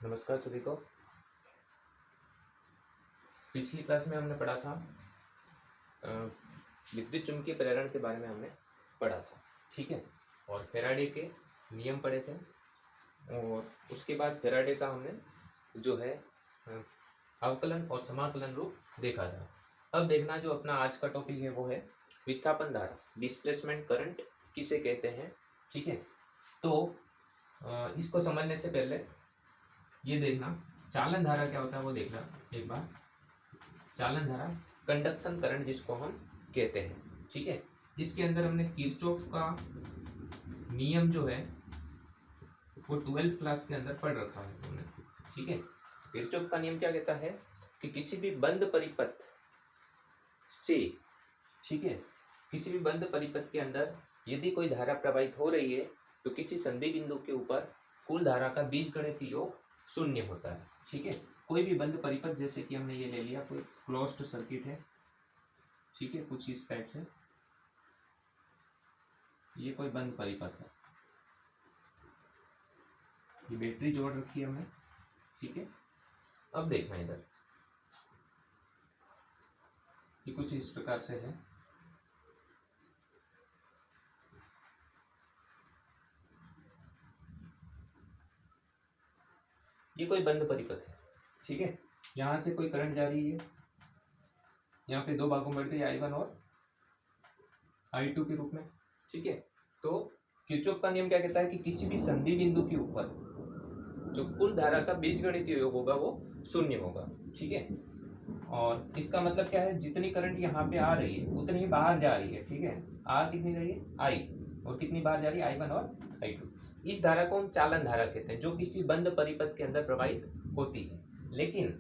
नमस्कार सभी को। पिछली क्लास में हमने पढ़ा था अ, विद्युत चुम्बकीय प्रेरण के बारे में हमने पढ़ा था, ठीक है। और फैराडे के नियम पढ़े थे और उसके बाद फैराडे का हमने जो है अ, अवकलन और समाकलन रूप देखा था। अब देखना जो अपना आज का टॉपिक है वो है विस्थापन धारा, डिस्प्लेसमेंट करंट किसे कहते हैं, ठीक है। तो इसको समझने से पहले ये देखना चालन धारा क्या होता है वो देखना एक बार। चालन धारा कंडक्शन करंट जिसको हम कहते हैं, ठीक है। इसके अंदर हमने किरचॉफ का नियम जो है वो 12th क्लास के अंदर पढ़ रखा है हमने, ठीक है। किरचॉफ का नियम क्या कहता है कि किसी भी बंद परिपथ से, ठीक है, किसी भी बंद परिपथ के अंदर यदि कोई धारा प्रवाहित हो रही है तो किसी संधि बिंदु के ऊपर कुल धारा का बीजगणितीय योग शून्य होता है, ठीक है। कोई भी बंद परिपथ, जैसे कि हमने ये ले लिया कोई क्लोज्ड सर्किट है, ठीक है, कुछ इस टाइप से ये कोई बंद परिपथ है, ये बैटरी जोड़ रखी है हमने, ठीक है। अब देखना इधर ये कुछ इस प्रकार से है, ये कोई बंद परिपथ है, ठीक है। यहां से कोई करंट जा रही है, यहाँ पे दो भागों में बढ़ गई I1 और I2 के रूप में, ठीक है। तो किरचॉफ का नियम क्या कहता है कि किसी भी संधि बिंदु के ऊपर जो कुल धारा का बीजगणितीय योग होगा वो शून्य होगा, ठीक है। और इसका मतलब क्या है, जितनी करंट यहाँ पे आ रही है उतनी ही बाहर जा रही है, ठीक है। आ कितनी रही है I, और कितनी बाहर जा रही है I1 और I2। इस धारा को हम चालन धारा कहते हैं जो किसी बंद परिपथ के अंदर प्रवाहित होती है। लेकिन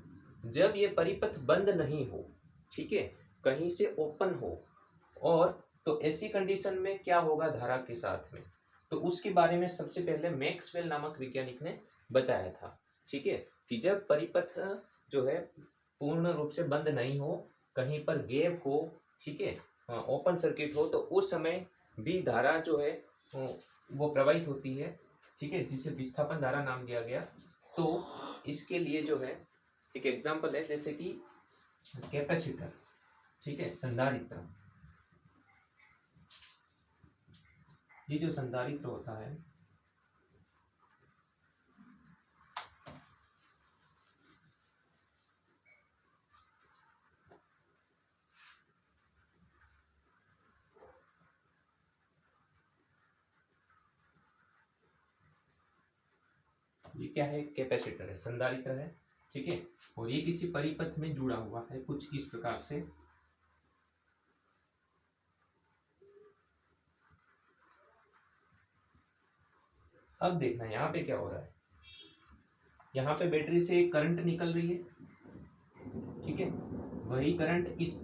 जब ये परिपथ बंद नहीं हो, ठीक है, कहीं से ओपन हो, और तो ऐसी कंडीशन में क्या होगा धारा के साथ में, तो उसके बारे में सबसे पहले मैक्सवेल नामक वैज्ञानिक ने बताया था, ठीक है। कि जब परिपथ जो है पूर्ण रूप से बंद नहीं हो, कहीं पर गैप हो, ठीक है, ओपन सर्किट हो, तो उस समय भी धारा जो है वो प्रवाहित होती है, ठीक है, जिसे विस्थापन धारा नाम दिया गया। तो इसके लिए जो है एक एग्जांपल है, जैसे कि कैपेसिटर, ठीक है, संधारित्र। ये जो संधारित्र होता है ये क्या है, कैपेसिटर है, संधारित्र है, ठीक है। और ये किसी परिपथ में जुड़ा हुआ है कुछ इस प्रकार से। अब देखना यहाँ पे क्या हो रहा है, यहाँ पे बैटरी से एक करंट निकल रही है, ठीक है। वही करंट इस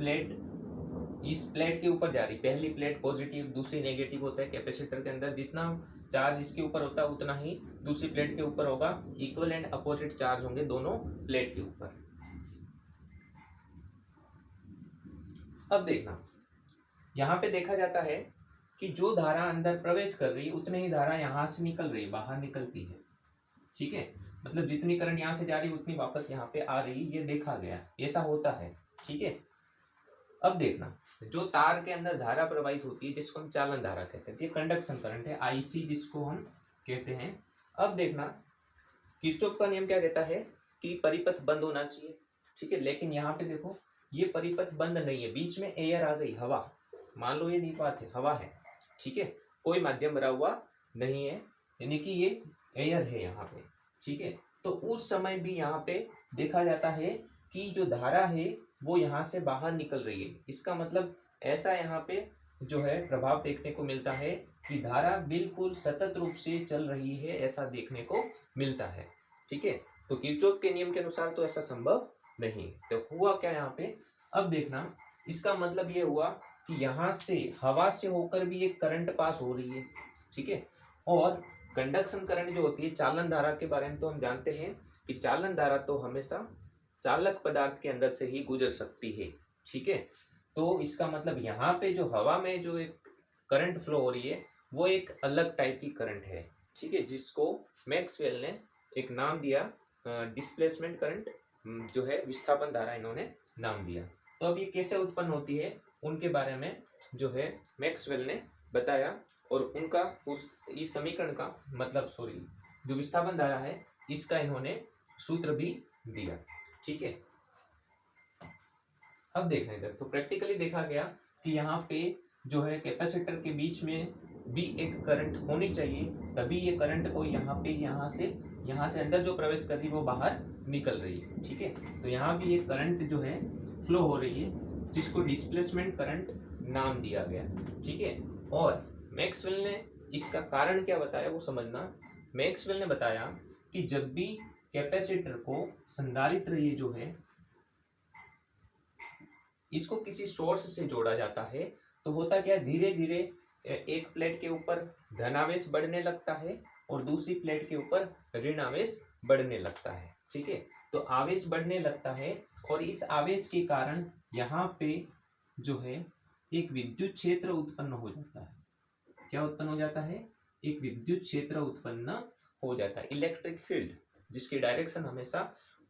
प्लेट के ऊपर जा रही, पहली प्लेट पॉजिटिव दूसरी नेगेटिव होता है कैपेसिटर के अंदर, जितना चार्ज इसके ऊपर होता है उतना ही दूसरी प्लेट के ऊपर होगा, इक्वल एंड अपोजिट चार्ज होंगे दोनों प्लेट के ऊपर। अब देखना यहाँ पे देखा जाता है कि जो धारा अंदर प्रवेश कर रही है उतनी ही धारा यहाँ से निकल रही है, बाहर निकलती है, ठीक है। मतलब जितनी करंट यहाँ से जा रही है उतनी वापस यहाँ पे आ रही, ये देखा गया, ऐसा होता है, ठीक है। अब देखना जो तार के अंदर धारा प्रवाहित होती है जिसको हम चालन धारा कहते हैं, ये कंडक्शन करंट है IC जिसको हम कहते हैं। अब देखना किरचॉफ का नियम क्या कहता है कि परिपथ बंद होना चाहिए, ठीक है। लेकिन यहाँ पे देखो ये परिपथ बंद नहीं है, बीच में एयर आ गई, हवा, मान लो ये नहीं बात है, हवा है, ठीक है, कोई माध्यम भरा हुआ नहीं है, यानी कि ये एयर है यहाँ पे, ठीक है। तो उस समय भी यहाँ पे देखा जाता है कि जो धारा है वो यहाँ से बाहर निकल रही है। इसका मतलब ऐसा यहाँ पे जो है प्रभाव देखने को मिलता है कि धारा बिल्कुल सतत रूप से चल रही है, ऐसा देखने को मिलता है, ठीक है। तो किरचॉफ के नियम के अनुसार तो ऐसा संभव नहीं। तो हुआ क्या यहाँ पे, अब देखना इसका मतलब ये हुआ कि यहाँ से हवा से होकर भी एक करंट पास हो रही है, ठीक है। और कंडक्शन करंट जो होती है, चालन धारा के बारे में तो हम जानते हैं कि चालन धारा तो हमेशा चालक पदार्थ के अंदर से ही गुजर सकती है, ठीक है। तो इसका मतलब यहाँ पे जो हवा में जो एक करंट फ्लो हो रही है वो एक अलग टाइप की करंट है, ठीक है, जिसको मैक्सवेल ने एक नाम दिया डिस्प्लेसमेंट करंट जो है विस्थापन धारा इन्होंने नाम दिया। तो अब ये कैसे उत्पन्न होती है उनके बारे में जो है मैक्सवेल ने बताया, और उनका इस समीकरण का मतलब जो विस्थापन धारा है इसका इन्होंने सूत्र भी दिया। ठीक है, अब देखना इधर, तो प्रैक्टिकली देखा गया कि यहाँ पे जो है कैपेसिटर के बीच में भी एक करंट होनी चाहिए, तभी ये करंट को यहाँ से अंदर जो प्रवेश कर रही है वो बाहर निकल रही है। ठीक है, तो यहाँ भी एक करंट जो है फ्लो हो रही है जिसको डिस्प्लेसमेंट करंट नाम दिया गया। ठीक है, और मैक्सवेल ने इसका कारण क्या बताया वो समझना। मैक्सवेल ने बताया कि जब भी कैपेसिटर को संधारित्र ये जो है इसको किसी सोर्स से जोड़ा जाता है तो होता क्या, धीरे धीरे एक प्लेट के ऊपर धनावेश बढ़ने लगता है और दूसरी प्लेट के ऊपर ऋण आवेश बढ़ने लगता है। ठीक है, तो आवेश बढ़ने लगता है और इस आवेश के कारण यहाँ पे जो है एक विद्युत क्षेत्र उत्पन्न हो जाता है। क्या उत्पन्न हो जाता है? एक विद्युत क्षेत्र उत्पन्न हो जाता है, इलेक्ट्रिक फील्ड, जिसकी डायरेक्शन हमेशा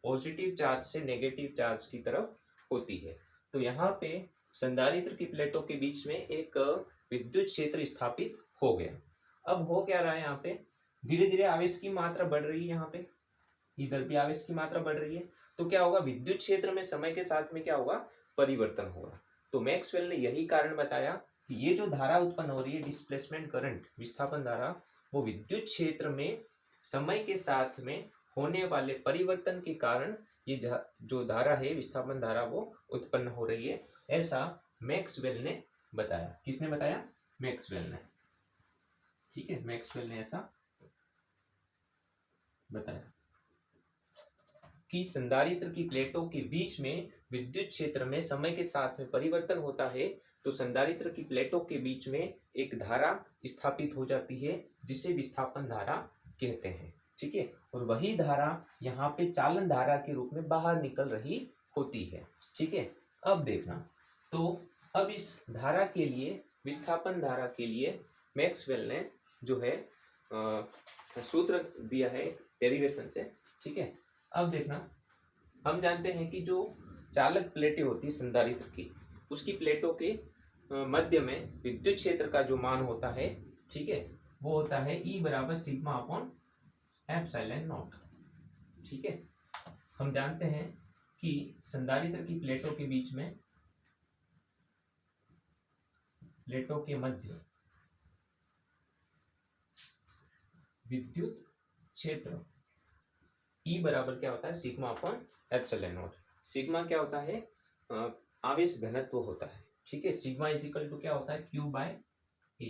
पॉजिटिव चार्ज से नेगेटिव चार्ज की तरफ होती है। तो यहाँ पे संधारित्र की प्लेटों के बीच में एक विद्युत क्षेत्र स्थापित हो गया। अब हो क्या रहा है, यहाँ पे धीरे धीरे आवेश की मात्रा बढ़ रही है, यहाँ पे इधर भी आवेश की मात्रा बढ़ रही है। तो क्या होगा, विद्युत क्षेत्र में समय के साथ में क्या होगा, परिवर्तन होगा। तो मैक्सवेल ने यही कारण बताया कि ये जो धारा उत्पन्न हो रही है डिस्प्लेसमेंट करंट, विस्थापन धारा, वो विद्युत क्षेत्र में समय के साथ में होने वाले परिवर्तन के कारण ये जो धारा है विस्थापन धारा वो उत्पन्न हो रही है, ऐसा मैक्सवेल ने बताया। किसने बताया? मैक्सवेल ने। ठीक है, मैक्सवेल ने ऐसा बताया कि संधारित्र की प्लेटों के बीच में विद्युत क्षेत्र में समय के साथ में परिवर्तन होता है, तो संधारित्र की प्लेटों के बीच में एक धारा स्थापित हो जाती है जिसे विस्थापन धारा कहते हैं। ठीक है, और वही धारा यहाँ पे चालन धारा के रूप में बाहर निकल रही होती है। ठीक है, अब देखना, तो अब इस धारा के लिए, विस्थापन धारा के लिए मैक्सवेल ने जो है सूत्र दिया है डेरिवेशन से। ठीक है, अब देखना, हम जानते हैं कि जो चालक प्लेटें होती है संधारित्र की, उसकी प्लेटों के मध्य में विद्युत क्षेत्र का जो मान होता है, ठीक है, वो होता है E बराबर सिग्मा अपॉन एप्सिलॉन नॉट। ठीक है, हम जानते हैं कि संधारित्र की प्लेटों के बीच में, प्लेटों के मध्य विद्युत क्षेत्र E बराबर क्या होता है, sigma upon epsilon not. Sigma क्या होता है, आवेश घनत्व होता है। ठीक है, सिग्मा इज इक्वल टू क्या होता है, Q बाय ए।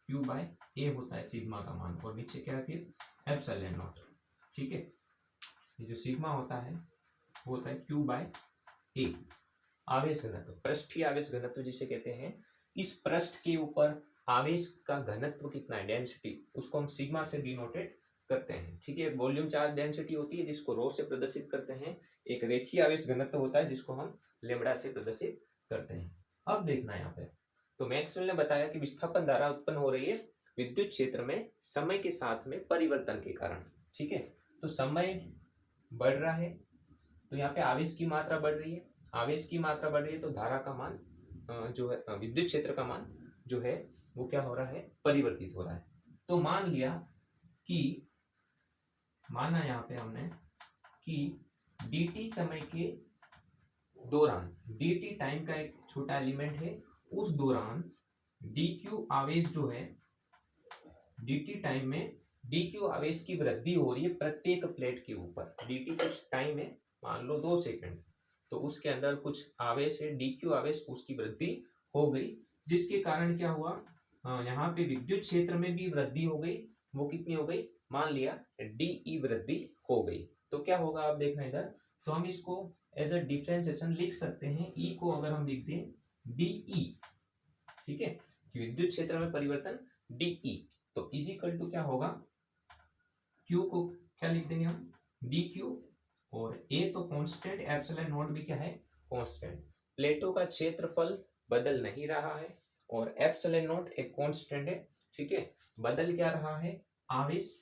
Q बाय ए होता है सिग्मा का मान, और नीचे क्या है फिर एप्सिलॉन नॉट। ठीक है, ये जो सिग्मा होता है वो होता है Q बाय ए, आवेश घनत्व, पृष्ठीय आवेश घनत्व जिसे कहते हैं। इस पृष्ठ के ऊपर आवेश का घनत्व कितना है, डेंसिटी, उसको हम सिग्मा से डिनोटेट करते हैं। ठीक है, वॉल्यूम चार्ज डेंसिटी होती है जिसको रो से प्रदर्शित करते हैं। एक रेखीय आवेश घनत्व होता है जिसको हम लेम्डा से प्रदर्शित करते हैं। अब देखना यहाँ पे, तो मैक्सवेल ने बताया कि विस्थापन धारा उत्पन्न हो रही है विद्युत क्षेत्र में समय के साथ में परिवर्तन के कारण। ठीक है, तो समय बढ़ रहा है तो यहाँ पे आवेश की मात्रा बढ़ रही है, आवेश की मात्रा बढ़ रही है तो धारा का मान जो है, विद्युत क्षेत्र का मान जो है वो क्या हो रहा है, परिवर्तित हो रहा है। तो मान लिया कि, माना यहाँ पे हमने कि dt समय के दौरान, dt टाइम का एक छोटा एलिमेंट है, उस दौरान dq आवेश जो है, dt टाइम में dq आवेश की वृद्धि हो रही है प्रत्येक प्लेट के ऊपर। dt कुछ टाइम है, मान लो 2 सेकंड, तो उसके अंदर कुछ आवेश है, dq आवेश, उसकी वृद्धि हो गई, जिसके कारण क्या हुआ, यहाँ पे विद्युत क्षेत्र में भी वृद्धि हो गई। वो कितनी हो गई, मान लिया डी वृद्धि हो गई। तो क्या होगा, आप देखना इधर, तो हम इसको एज अ डिफरेंशिएशन लिख सकते हैं। ई को अगर हम लिख दें डीई, ठीक है, विद्युत क्षेत्र में परिवर्तन डीई, तो इज इक्वल टू क्या होगा, क्यू को क्या लिख देंगे हम, डी क्यू, और ए तो कांस्टेंट, एप्सिलॉन नॉट भी क्या है, कांस्टेंट। प्लेटों का क्षेत्रफल बदल नहीं रहा है और एप्सिलॉन नॉट एक कांस्टेंट है। ठीक है, बदल क्या रहा है, आवेश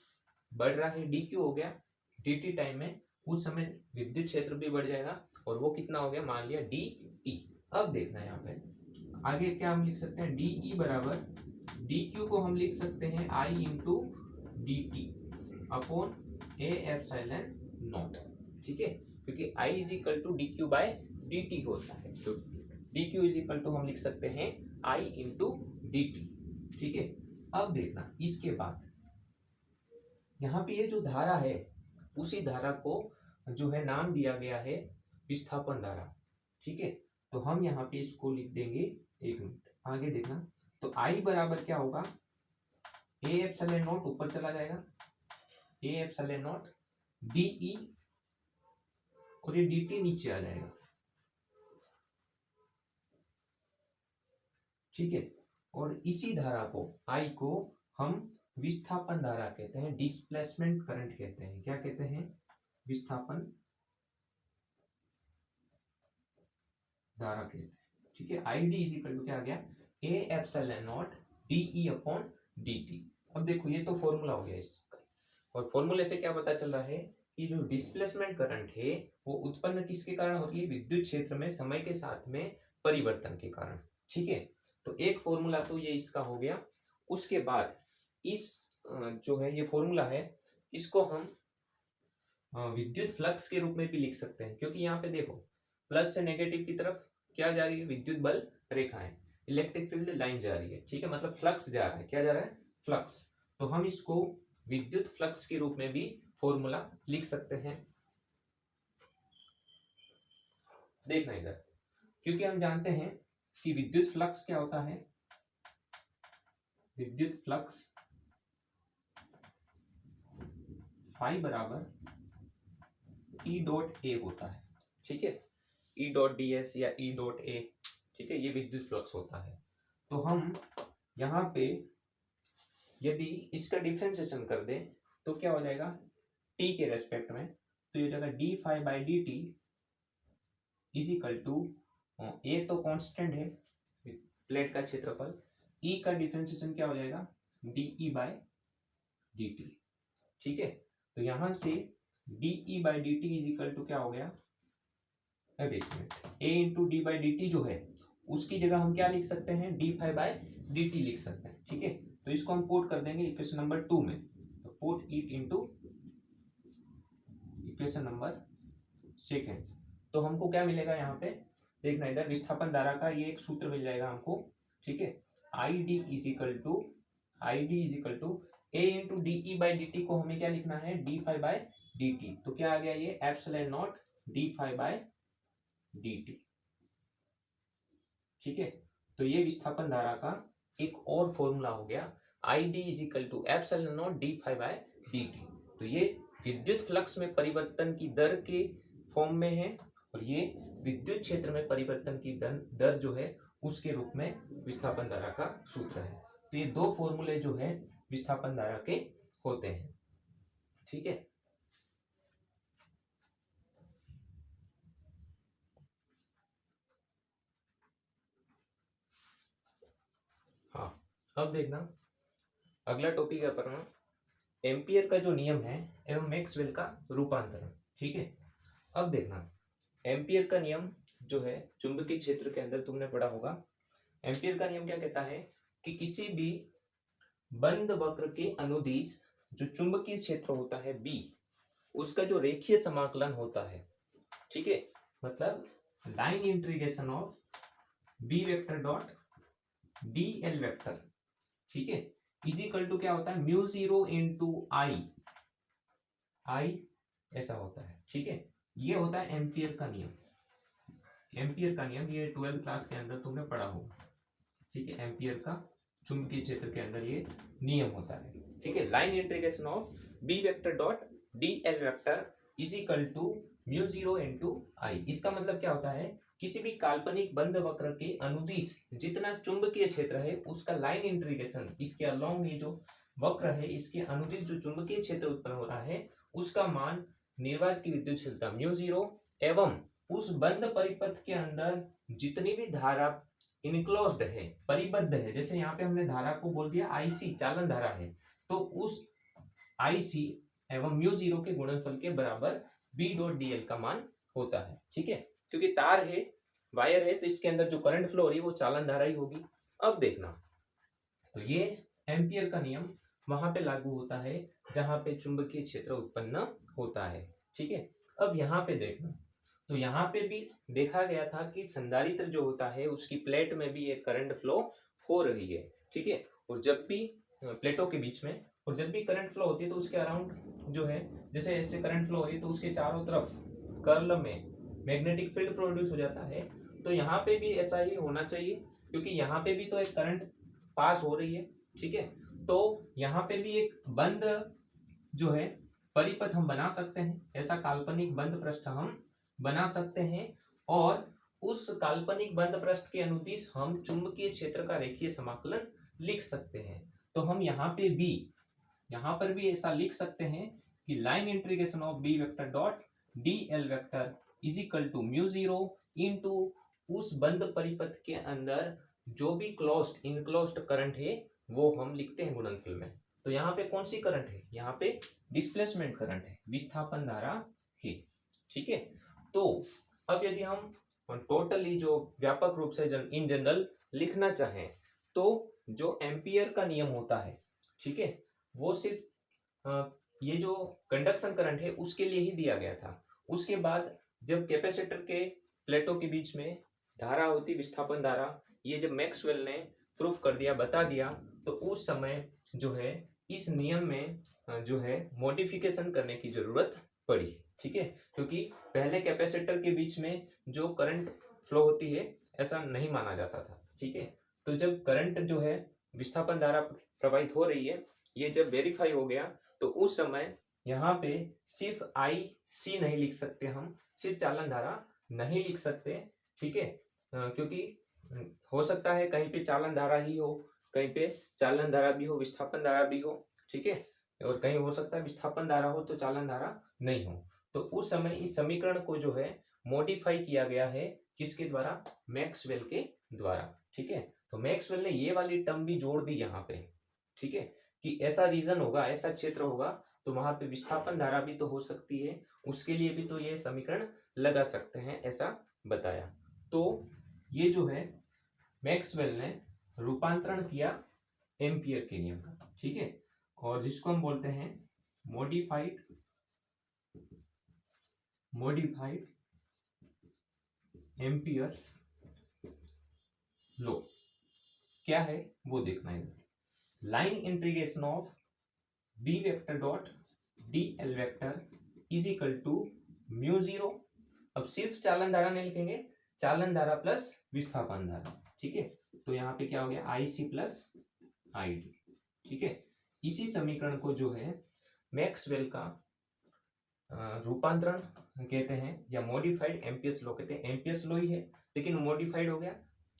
बढ़ रहा है, डी क्यू हो गया, dt टाइम में उस समय विद्युत क्षेत्र भी बढ़ जाएगा और वो कितना हो गया, मान लिया dt। अब देखना यहाँ पे आगे क्या हम लिख सकते हैं, de बराबर dq को हम लिख सकते हैं I into dt upon a epsilon naught, ठीक है, क्योंकि I is equal to D Q by D T होता है, तो D Q is equal to हम लिख सकते हैं I इंटू डी टी, ठीक है। अब देखना इसके बाद यहाँ पे ये जो धारा है उसी धारा को जो है नाम दिया गया है विस्थापन धारा, ठीक है। तो हम यहाँ पे इसको लिख देंगे, एक मिनट आगे देखना, तो I बराबर क्या होगा, a एप्सिलॉन नॉट ऊपर चला जाएगा, a एप्सिलॉन नॉट dE और ये dt नीचे आ जाएगा, ठीक है। और इसी धारा को I को हम विस्थापन धारा कहते हैं, डिस्प्लेसमेंट करंट कहते हैं, क्या कहते हैं, विस्थापन धारा कहते हैं, ठीक है। I D is equal to क्या आ गया, A epsilon naught D E upon dt। अब देखो ये तो फॉर्मूला हो गया इसका, और फॉर्मूले से क्या पता चल रहा है कि जो डिस्प्लेसमेंट करंट है वो उत्पन्न किसके कारण हो रही है, विद्युत क्षेत्र में समय के साथ में परिवर्तन के कारण, ठीक है। तो एक फॉर्मूला तो ये इसका हो गया। उसके बाद इस जो है ये फॉर्मूला है, इसको हम विद्युत फ्लक्स के रूप में भी लिख सकते हैं, क्योंकि यहाँ पे देखो प्लस से नेगेटिव की तरफ क्या जा रही है, विद्युत बल रेखाएं, इलेक्ट्रिक फील्ड लाइन जा रही है, ठीक है, मतलब फ्लक्स जा रहा है, क्या जा रहा है, फ्लक्स। तो हम इसको विद्युत फ्लक्स के रूप में भी फॉर्मूला लिख सकते हैं। देखना इधर, क्योंकि हम जानते हैं कि विद्युत फ्लक्स क्या होता है, विद्युत फ्लक्स फाई बराबर ई डॉट ए होता है, ठीक है, ई डॉट डी एस या ई डॉट ए, ठीक है, ये विद्युत फ्लक्स होता है। तो हम यहाँ पे यदि इसका डिफरेंशिएशन कर दें तो क्या हो जाएगा, टी के रेस्पेक्ट में, तो ये जाएगा D phi by D T is equal to, A तो कांस्टेंट है प्लेट का क्षेत्रफल, ई का डिफरेंशिएशन क्या हो जाएगा, डीई बाय dt, ठीक है। तो यहां से D E by D T is equal to क्या हो गया, अब एक minute, A into D by D T जो है उसकी जगह हम क्या लिख सकते हैं, D phi by D T लिख सकते हैं, ठीक है। तो इसको हम पुट कर देंगे इक्वेशन नंबर 2 में, तो put it into equation number 2, तो हमको क्या मिलेगा यहाँ पे, देखना इधर विस्थापन धारा का ये एक सूत्र मिल जाएगा हमको, ठीक है। I D is equal to A into D E by D T को हमें क्या लिखना है, D phi by D T, तो क्या आ गया ये epsilon naught D phi by D T, ठीक है। तो ये विस्थापन धारा का एक और फॉर्मूला हो गया, I D is equal to epsilon naught D phi by D T. तो ये विद्युत फ्लक्स में परिवर्तन की दर के फॉर्म में है, और ये विद्युत क्षेत्र में परिवर्तन की दर जो है उसके रूप में विस्थापन धारा का सूत्र है। तो ये दो फॉर्मूले जो है विस्थापन धारा के होते हैं, ठीक है। हाँ, अब देखना अगला टॉपिक है अपना एम्पियर का जो नियम है एवं मैक्सवेल का रूपांतरण, ठीक है। अब देखना एम्पियर का नियम जो है चुंबकीय क्षेत्र के अंदर तुमने पढ़ा होगा। एम्पियर का नियम क्या कहता है कि किसी भी बंद वक्र के अनुदिश जो चुंबकीय क्षेत्र होता है बी, उसका जो रेखीय समाकलन होता है, ठीक है, मतलब line integration of B vector dot D L vector, ठीक है, इज इक्वल टू क्या होता है, म्यू जीरो इंटू आई ऐसा होता है, ठीक है। ये होता है एम्पियर का नियम। एम्पियर का नियम ये 12th क्लास के अंदर तुमने पढ़ा होगा, ठीक है। एम्पियर का चुंबकीय क्षेत्र के अंदर ये नियम होता है, ठीक है। Line integration of B vector dot D L vector is equal to mu zero into I. इसका मतलब क्या होता है, किसी भी काल्पनिक बंद वक्र के अनुदिश जितना चुंबकीय क्षेत्र है उसका लाइन इंटीग्रेशन, इसके अलोंग ये जो वक्र है इसके अनुदिश जो चुंबकीय क्षेत्र उत्पन्न हो रहा है उसका मान निर्वात की विद्युतशीलता म्यू जीरो एवं उस बंद परिपथ के अंदर जितनी भी धारा इनक्लोज्ड है, परिबद्ध है, जैसे यहाँ पे हमने धारा को बोल दिया आईसी चालन धारा है, तो उस आईसी एवं म्यू जीरो के गुणनफल के बराबर बी डॉट डी एल का मान होता है। ठीक है, क्योंकि तार है, वायर है, तो इसके अंदर जो करंट फ्लो हो रही है वो चालन धारा ही होगी। अब देखना, तो ये एम्पियर का नियम वहां पे लागू होता है जहां पे चुंबकीय क्षेत्र उत्पन्न होता है। ठीक है, अब यहाँ पे देखना, तो यहाँ पे भी देखा गया था कि संधारित्र जो होता है उसकी प्लेट में भी एक करंट फ्लो हो रही है। ठीक है, और जब भी प्लेटों के बीच में, और जब भी करंट फ्लो होती है तो उसके अराउंड जो है, जैसे ऐसे करंट फ्लो हो रही है तो उसके चारों तरफ कर्ल में मैग्नेटिक फील्ड प्रोड्यूस हो जाता है। तो यहाँ पे भी ऐसा ही होना चाहिए, क्योंकि यहाँ पे भी तो एक करंट पास हो रही है। ठीक है, तो यहाँ पे भी एक बंद जो है परिपथ हम बना सकते हैं, ऐसा काल्पनिक बंद पृष्ठ हम बना सकते हैं, और उस काल्पनिक बंद पृष्ठ के अनुदिश हम चुंबकीय क्षेत्र का रेखीय समाकलन लिख सकते हैं। तो हम यहाँ पर भी ऐसा लिख सकते हैं कि line integration of B vector dot D L vector is equal to mu zero into उस बंद परिपथ के अंदर जो भी क्लोज्ड इनक्लोज्ड करंट है वो हम लिखते हैं गुणनफल में। तो यहाँ पे कौन सी करंट है, यहाँ पे डिस्प्लेसमेंट करंट है, विस्थापन धारा है। ठीक है, तो अब यदि हम टोटली जो व्यापक रूप से इन जनरल लिखना चाहें, तो जो एम्पियर का नियम होता है, ठीक है, वो सिर्फ ये जो कंडक्शन करंट है उसके लिए ही दिया गया था। उसके बाद जब कैपेसिटर के प्लेटों के बीच में धारा होती, विस्थापन धारा, ये जब मैक्सवेल ने प्रूफ कर दिया, बता दिया, तो उस समय जो है इस नियम में जो है मॉडिफिकेशन करने की जरूरत पड़ी। ठीक है, क्योंकि पहले कैपेसिटर के बीच में जो करंट फ्लो होती है ऐसा नहीं माना जाता था। ठीक है, तो जब करंट जो है विस्थापन धारा प्रवाहित हो रही है, ये जब वेरीफाई हो गया, तो उस समय यहाँ पे सिर्फ आई सी नहीं लिख सकते, हम सिर्फ चालन धारा नहीं लिख सकते। ठीक है, क्योंकि हो सकता है कहीं पे चालन धारा ही हो, कहीं पे चालन धारा भी हो, विस्थापन धारा भी हो। ठीक है, और कहीं हो सकता है विस्थापन धारा हो तो चालन धारा नहीं हो। तो उस समय इस समीकरण को जो है मॉडिफाई किया गया है, किसके द्वारा, मैक्सवेल के द्वारा। ठीक है, तो मैक्सवेल ने ये वाली टर्म भी जोड़ दी यहाँ पे। ठीक है, कि ऐसा रीजन होगा, ऐसा क्षेत्र होगा, तो वहां पे विस्थापन धारा भी तो हो सकती है, उसके लिए भी तो ये समीकरण लगा सकते हैं, ऐसा बताया। तो ये जो है मैक्सवेल ने रूपांतरण किया एम्पियर के नियम का। ठीक है, और जिसको हम बोलते हैं मॉडिफाइड एम्पियर्स लॉ। क्या है वो देखना है। Line integration of B vector dot D L vector is equal to mu zero. अब सिर्फ चालन धारा नहीं लिखेंगे, चालन धारा प्लस विस्थापन धारा। ठीक है, तो यहाँ पे क्या हो गया, आई सी प्लस आई डी। ठीक है, इसी समीकरण को जो है मैक्सवेल का रूपांतरण कहते हैं, या मॉडिफाइड एम्पियर्स लॉ कहते हैं। एम्पियर्स लॉ ही है लेकिन मॉडिफाइड हो गया।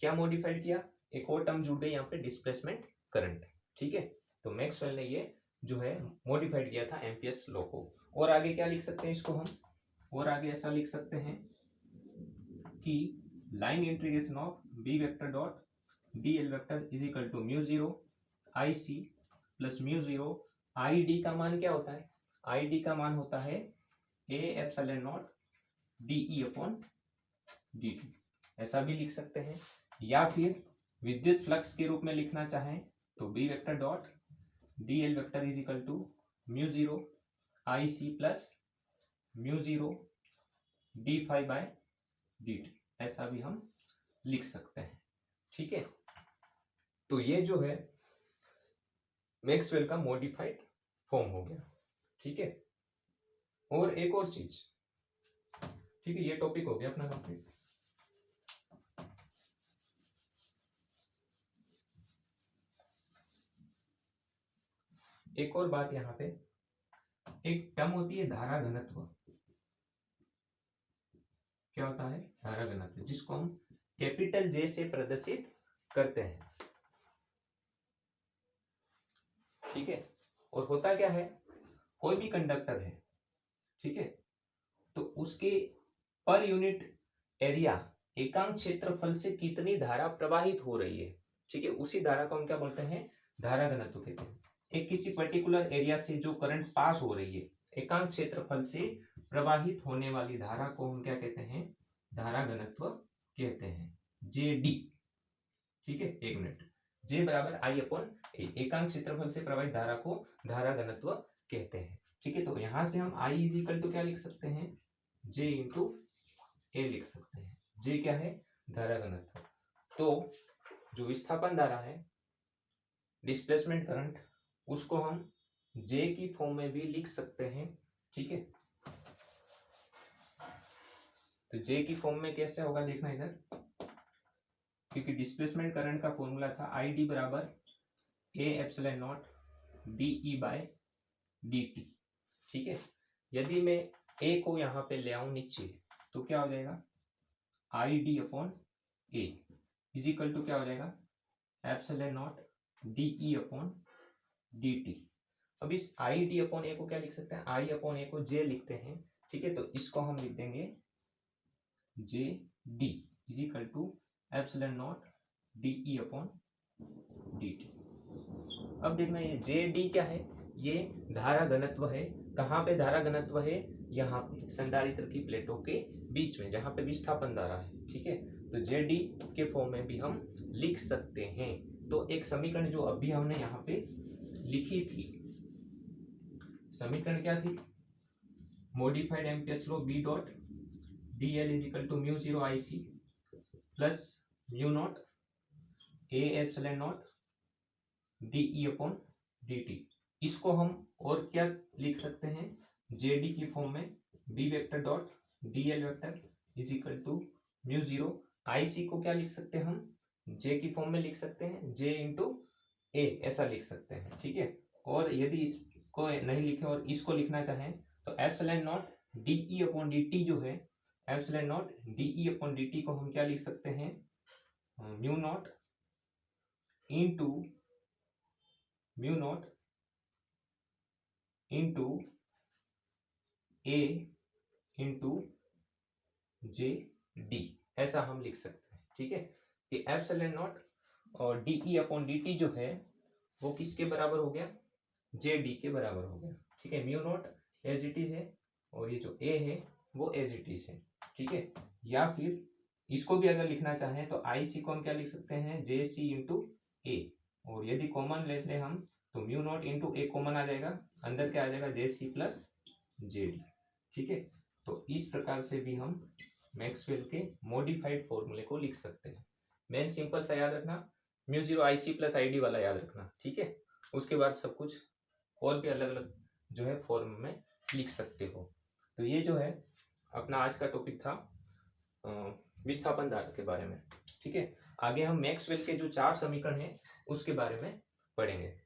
क्या मॉडिफाइड किया, एक और टर्म जुड़ गई यहाँ पे, डिस्प्लेसमेंट करंट। ठीक है, तो मैक्सवेल ने ये जो है मॉडिफाइड किया था एम्पियर्स लॉ को। और आगे क्या लिख सकते हैं इसको हम, और आगे ऐसा लिख सकते हैं कि line integration of B vector dot D L vector is equal to mu zero I C plus mu zero I D का मान क्या होता है, आई डी का मान होता है ए epsilon naught D E upon D T, ऐसा भी लिख सकते हैं। या फिर विद्युत फ्लक्स के रूप में लिखना चाहें तो B vector dot D L vector is equal to mu zero I C plus mu zero D phi by D T, ऐसा भी हम लिख सकते हैं। ठीक है, तो ये जो है मैक्सवेल का मॉडिफाइड फॉर्म हो गया। ठीक है, और एक और चीज, ठीक है, ये टॉपिक हो गया अपना कंप्लीट। एक और बात, यहाँ पे एक टर्म होती है धारा घनत्व। क्या होता है, धारा घनत्व, जिसको हम कैपिटल जे से प्रदर्शित करते हैं। ठीक है, और होता क्या है, कोई भी कंडक्टर है, ठीक है, तो उसके पर यूनिट एरिया, एकांक क्षेत्रफल से कितनी धारा प्रवाहित हो रही है, ठीक है, उसी धारा को हम क्या बोलते हैं, धारा घनत्व कहते हैं। एक किसी पर्टिकुलर एरिया से जो करंट पास हो रही है, एकांक क्षेत्रफल से प्रवाहित होने वाली धारा को हम क्या कहते हैं, धारा घनत्व कहते हैं, जे डी। ठीक है, एक मिनट, जे बराबर आई अपॉन ए, एकांक क्षेत्रफल से प्रवाहित धारा को धारा घनत्व कहते हैं। ठीक है, तो यहां से हम आई इज इक्वल टू क्या लिख सकते हैं, जे इंटू ए लिख सकते हैं। जे क्या है, धारा घनत्व। तो जो विस्थापन धारा है, डिस्प्लेसमेंट करंट, उसको हम जे की फॉर्म में भी लिख सकते हैं। ठीक है, तो जे की फॉर्म में कैसे होगा देखना इधर, क्योंकि डिस्प्लेसमेंट करंट का फॉर्मूला था आई डी बराबर ए एप्सिलॉन नॉट डी ई बाय डी टी। ठीक है, यदि मैं ए को यहाँ पे ले आऊं नीचे तो क्या हो जाएगा, I D upon A is equal to क्या हो जाएगा, epsilon naught D E upon D T. अब इस आई डी अपॉन ए को क्या लिख सकते हैं, आई अपॉन ए को जे लिखते हैं। ठीक है, तो इसको हम लिख देंगे J D is equal to epsilon naught D E upon D T. अब देखना ये जे डी क्या है, ये धारा घनत्व है। कहाँ पे धारा घनत्व है, यहाँ पे संधारित्र की प्लेटों के बीच में, जहां पे विस्थापन धारा है। ठीक है, तो जे डी के फॉर्म में भी हम लिख सकते हैं। तो एक समीकरण जो अभी हमने यहाँ पे लिखी थी, समीकरण क्या थी, modified Ampere's law B dot D L is equal to mu zero I C plus mu naught A epsilon naught D E upon D T. इसको हम और क्या लिख सकते हैं, जे डी की फॉर्म में B vector dot D L vector is equal to mu zero I C को क्या लिख सकते हैं हम, जे की फॉर्म में लिख सकते हैं, जे इंटू ए ऐसा लिख सकते हैं। ठीक है, और यदि इसको नहीं लिखे और इसको लिखना चाहें तो epsilon naught D E upon D T जो है, epsilon naught D E upon D T को हम क्या लिख सकते हैं, mu naught into mu naught into A into J D, ऐसा हम लिख सकते हैं। ठीक है, कि एप्सिलॉन नॉट और D E upon D T जो है वो किसके बराबर हो गया, जे डी के बराबर हो गया। ठीक है, mu naught as it is है और ये जो ए है वो एज इट इज है। ठीक है, या फिर इसको भी अगर लिखना चाहें तो आई सी को हम क्या लिख सकते हैं, जे सी इंटू ए, और यदि कॉमन लेते हैं हम तो म्यू नॉट इंटू ए कॉमन आ जाएगा, अंदर क्या आ जाएगा, जे सी प्लस जे डी। ठीक है, तो इस प्रकार से भी हम मैक्सवेल के मॉडिफाइड फॉर्मूले को लिख सकते हैं। मेन सिंपल सा याद रखना, mu zero I C plus I D वाला याद रखना। ठीक है, उसके बाद सब कुछ और भी अलग अलग जो है फॉर्म में लिख सकते हो। तो ये जो है अपना आज का टॉपिक था विस्थापन धारा के बारे में। ठीक है, आगे हम मैक्सवेल के जो 4 समीकरण हैं उसके बारे में पढ़ेंगे।